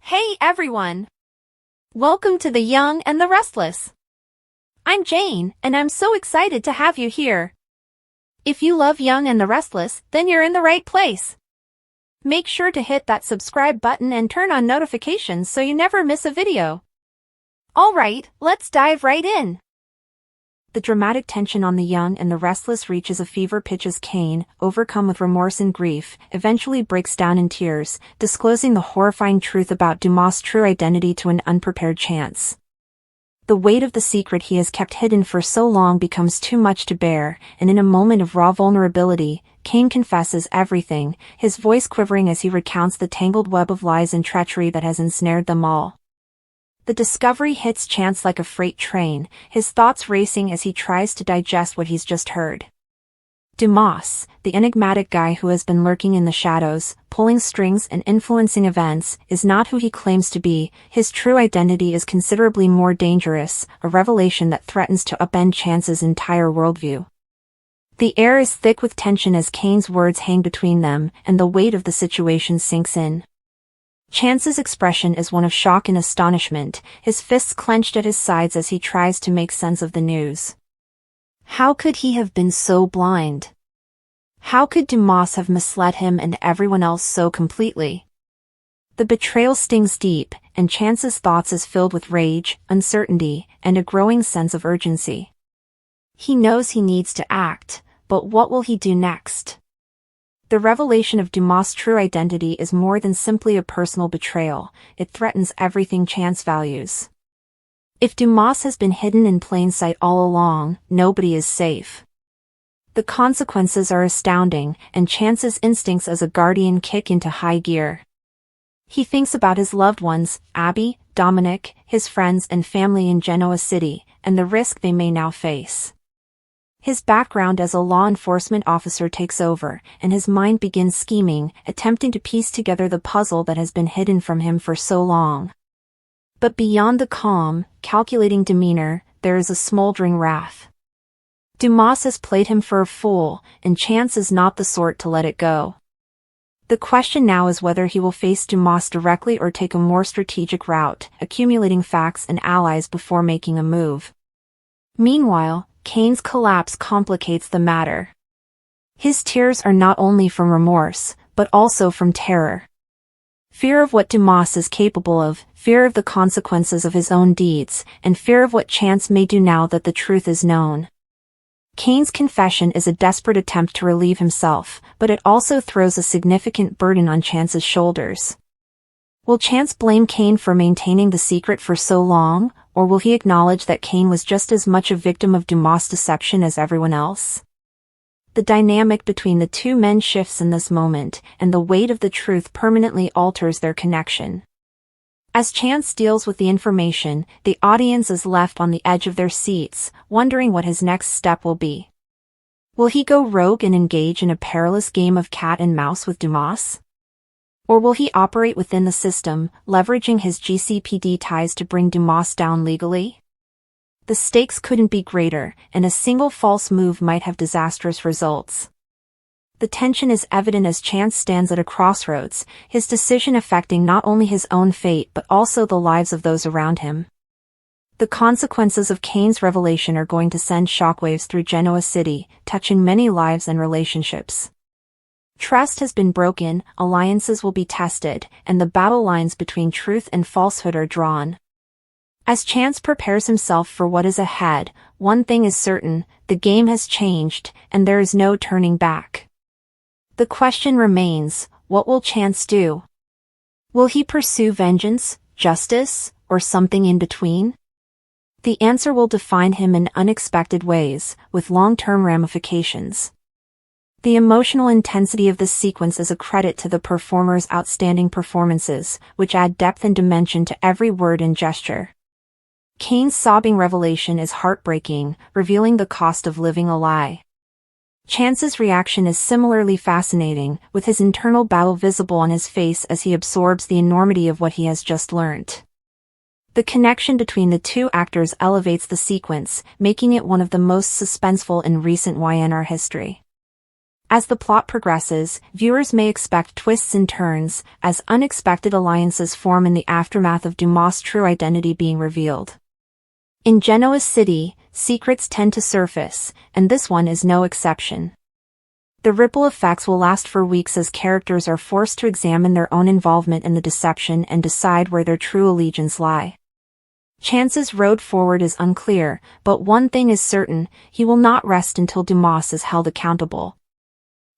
Hey everyone! Welcome to The Young and the Restless. I'm Jane, and I'm so excited to have you here. If you love Young and the Restless, then you're in the right place. Make sure to hit that subscribe button and turn on notifications so you never miss a video. Alright, let's dive right in. The dramatic tension on The Young and the Restless reaches a fever pitch as Cane, overcome with remorse and grief, eventually breaks down in tears, disclosing the horrifying truth about Dumas' true identity to an unprepared Chance. The weight of the secret he has kept hidden for so long becomes too much to bear, and in a moment of raw vulnerability, Cane confesses everything, his voice quivering as he recounts the tangled web of lies and treachery that has ensnared them all. The discovery hits Chance like a freight train, his thoughts racing as he tries to digest what he's just heard. Dumas, the enigmatic guy who has been lurking in the shadows, pulling strings and influencing events, is not who he claims to be. His true identity is considerably more dangerous, a revelation that threatens to upend Chance's entire worldview. The air is thick with tension as Cane's words hang between them, and the weight of the situation sinks in. Chance's expression is one of shock and astonishment, his fists clenched at his sides as he tries to make sense of the news. How could he have been so blind? How could Dumas have misled him and everyone else so completely? The betrayal stings deep, and Chance's thoughts is filled with rage, uncertainty, and a growing sense of urgency. He knows he needs to act, but what will he do next? The revelation of Dumas' true identity is more than simply a personal betrayal, it threatens everything Chance values. If Dumas has been hidden in plain sight all along, nobody is safe. The consequences are astounding, and Chance's instincts as a guardian kick into high gear. He thinks about his loved ones, Abby, Dominic, his friends and family in Genoa City, and the risk they may now face. His background as a law enforcement officer takes over, and his mind begins scheming, attempting to piece together the puzzle that has been hidden from him for so long. But beyond the calm, calculating demeanor, there is a smoldering wrath. Dumas has played him for a fool, and Chance is not the sort to let it go. The question now is whether he will face Dumas directly or take a more strategic route, accumulating facts and allies before making a move. Meanwhile, Cane's collapse complicates the matter. His tears are not only from remorse, but also from terror. Fear of what Dumas is capable of, fear of the consequences of his own deeds, and fear of what Chance may do now that the truth is known. Cane's confession is a desperate attempt to relieve himself, but it also throws a significant burden on Chance's shoulders. Will Chance blame Cane for maintaining the secret for so long, or will he acknowledge that Cane was just as much a victim of Dumas' deception as everyone else? The dynamic between the two men shifts in this moment, and the weight of the truth permanently alters their connection. As Chance deals with the information, the audience is left on the edge of their seats, wondering what his next step will be. Will he go rogue and engage in a perilous game of cat and mouse with Dumas? Or will he operate within the system, leveraging his GCPD ties to bring Dumas down legally? The stakes couldn't be greater, and a single false move might have disastrous results. The tension is evident as Chance stands at a crossroads, his decision affecting not only his own fate but also the lives of those around him. The consequences of Cane's revelation are going to send shockwaves through Genoa City, touching many lives and relationships. Trust has been broken, alliances will be tested, and the battle lines between truth and falsehood are drawn. As Chance prepares himself for what is ahead, one thing is certain, the game has changed, and there is no turning back. The question remains, what will Chance do? Will he pursue vengeance, justice, or something in between? The answer will define him in unexpected ways, with long-term ramifications. The emotional intensity of this sequence is a credit to the performer's outstanding performances, which add depth and dimension to every word and gesture. Cane's sobbing revelation is heartbreaking, revealing the cost of living a lie. Chance's reaction is similarly fascinating, with his internal battle visible on his face as he absorbs the enormity of what he has just learnt. The connection between the two actors elevates the sequence, making it one of the most suspenseful in recent YNR history. As the plot progresses, viewers may expect twists and turns, as unexpected alliances form in the aftermath of Dumas' true identity being revealed. In Genoa City, secrets tend to surface, and this one is no exception. The ripple effects will last for weeks as characters are forced to examine their own involvement in the deception and decide where their true allegiance lie. Chance's road forward is unclear, but one thing is certain, he will not rest until Dumas is held accountable.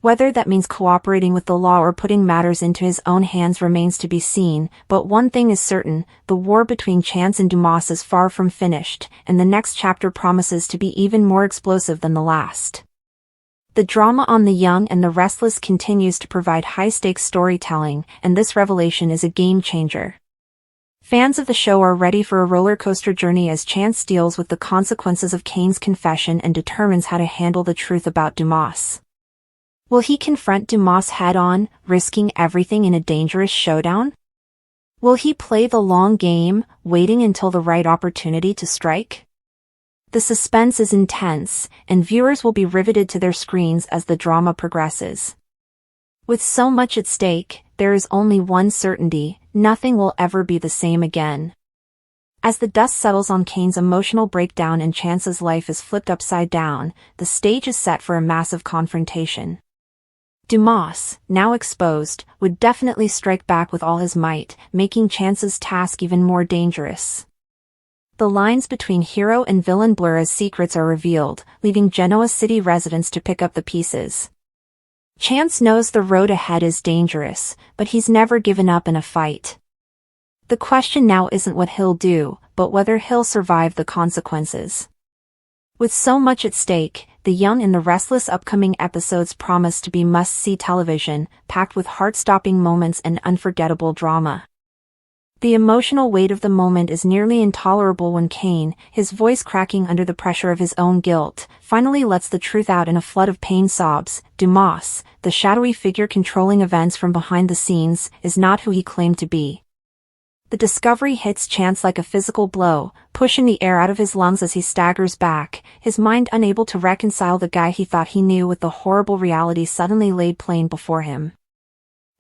Whether that means cooperating with the law or putting matters into his own hands remains to be seen, but one thing is certain, the war between Chance and Dumas is far from finished, and the next chapter promises to be even more explosive than the last. The drama on The Young and the Restless continues to provide high-stakes storytelling, and this revelation is a game-changer. Fans of the show are ready for a roller coaster journey as Chance deals with the consequences of Cane's confession and determines how to handle the truth about Dumas. Will he confront Dumas head-on, risking everything in a dangerous showdown? Will he play the long game, waiting until the right opportunity to strike? The suspense is intense, and viewers will be riveted to their screens as the drama progresses. With so much at stake, there is only one certainty: nothing will ever be the same again. As the dust settles on Cane's emotional breakdown and Chance's life is flipped upside down, the stage is set for a massive confrontation. Dumas, now exposed, would definitely strike back with all his might, making Chance's task even more dangerous. The lines between hero and villain blur as secrets are revealed, leaving Genoa City residents to pick up the pieces. Chance knows the road ahead is dangerous, but he's never given up in a fight. The question now isn't what he'll do, but whether he'll survive the consequences. With so much at stake, The Young and the Restless upcoming episodes promise to be must-see television, packed with heart-stopping moments and unforgettable drama. The emotional weight of the moment is nearly intolerable when Cane, his voice cracking under the pressure of his own guilt, finally lets the truth out in a flood of pain sobs. Dumas, the shadowy figure controlling events from behind the scenes, is not who he claimed to be. The discovery hits Chance like a physical blow, pushing the air out of his lungs as he staggers back, his mind unable to reconcile the guy he thought he knew with the horrible reality suddenly laid plain before him.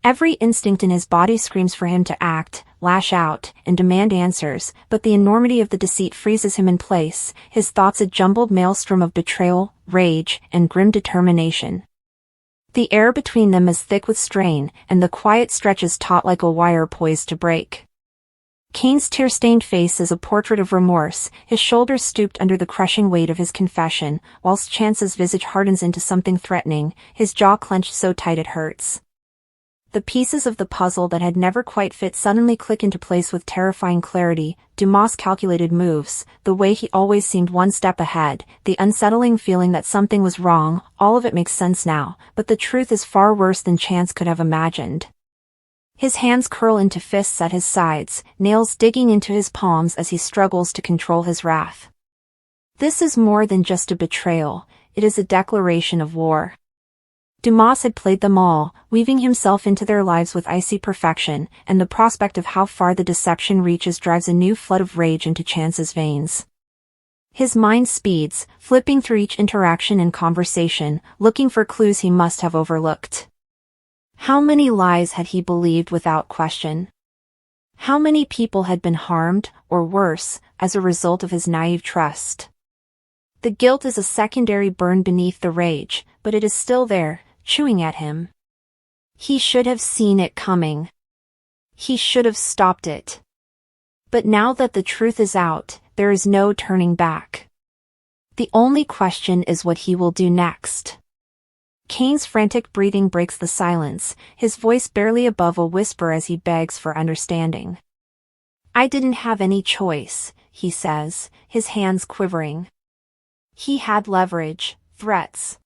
Every instinct in his body screams for him to act, lash out, and demand answers, but the enormity of the deceit freezes him in place, his thoughts a jumbled maelstrom of betrayal, rage, and grim determination. The air between them is thick with strain, and the quiet stretches taut like a wire poised to break. Cane's tear-stained face is a portrait of remorse, his shoulders stooped under the crushing weight of his confession, whilst Chance's visage hardens into something threatening, his jaw clenched so tight it hurts. The pieces of the puzzle that had never quite fit suddenly click into place with terrifying clarity. Dumas' calculated moves, the way he always seemed one step ahead, the unsettling feeling that something was wrong, all of it makes sense now, but the truth is far worse than Chance could have imagined. His hands curl into fists at his sides, nails digging into his palms as he struggles to control his wrath. This is more than just a betrayal, it is a declaration of war. Dumas had played them all, weaving himself into their lives with icy perfection, and the prospect of how far the deception reaches drives a new flood of rage into Chance's veins. His mind speeds, flipping through each interaction and conversation, looking for clues he must have overlooked. How many lies had he believed without question? How many people had been harmed, or worse, as a result of his naive trust? The guilt is a secondary burn beneath the rage, but it is still there, chewing at him. He should have seen it coming. He should have stopped it. But now that the truth is out, there is no turning back. The only question is what he will do next. Cane's frantic breathing breaks the silence, his voice barely above a whisper as he begs for understanding. "I didn't have any choice," he says, his hands quivering. "He had leverage, threats.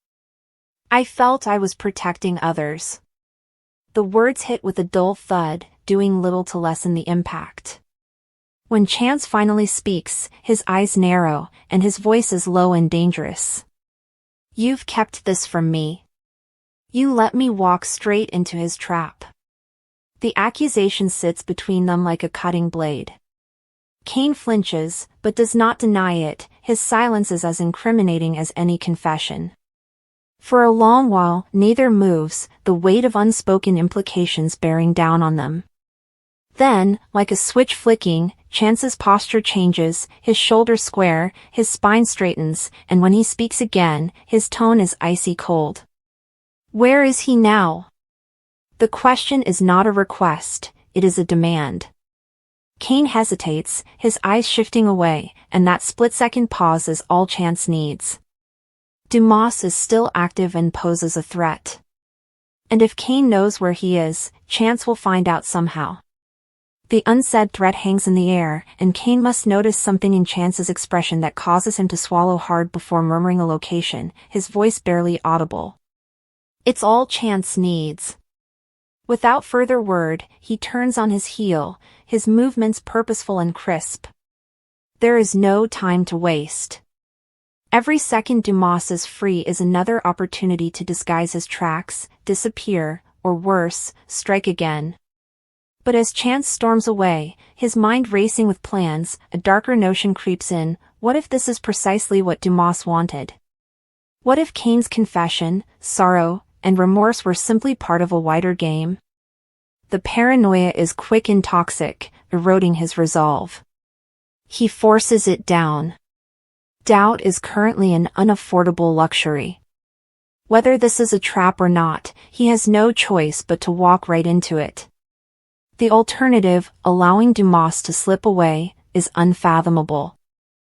I felt I was protecting others." The words hit with a dull thud, doing little to lessen the impact. When Chance finally speaks, his eyes narrow, and his voice is low and dangerous. "You've kept this from me. You let me walk straight into his trap." The accusation sits between them like a cutting blade. Cane flinches, but does not deny it, his silence is as incriminating as any confession. For a long while, neither moves, the weight of unspoken implications bearing down on them. Then, like a switch flicking, Chance's posture changes, his shoulders square, his spine straightens, and when he speaks again, his tone is icy cold. Where is he now? The question is not a request, it is a demand. Cane hesitates, his eyes shifting away, and that split-second pause is all Chance needs. Dumas is still active and poses a threat. And if Cane knows where he is, Chance will find out somehow. The unsaid threat hangs in the air, and Cane must notice something in Chance's expression that causes him to swallow hard before murmuring a location, his voice barely audible. It's all Chance needs. Without further word, he turns on his heel, his movements purposeful and crisp. There is no time to waste. Every second Dumas is free is another opportunity to disguise his tracks, disappear, or worse, strike again. But as Chance storms away, his mind racing with plans, a darker notion creeps in. What if this is precisely what Dumas wanted? What if Cane's confession, sorrow, and remorse were simply part of a wider game? The paranoia is quick and toxic, eroding his resolve. He forces it down. Doubt is currently an unaffordable luxury. Whether this is a trap or not, he has no choice but to walk right into it. The alternative, allowing Dumas to slip away, is unfathomable.